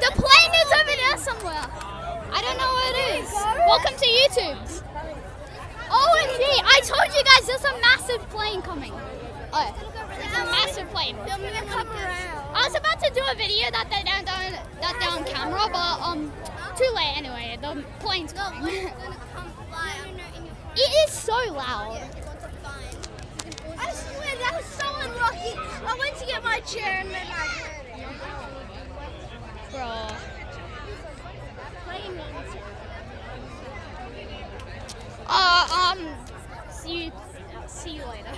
The plane is over there somewhere. I don't know where it is. Welcome to YouTube. OMG, I told you guys there's a massive plane coming. Oh, it's a massive plane. I was about to do a video that they're on camera, but too late anyway. The plane's coming. It is so loud. I swear that was so unlucky. I went to get my chair and then I heard it. Bro. See you later.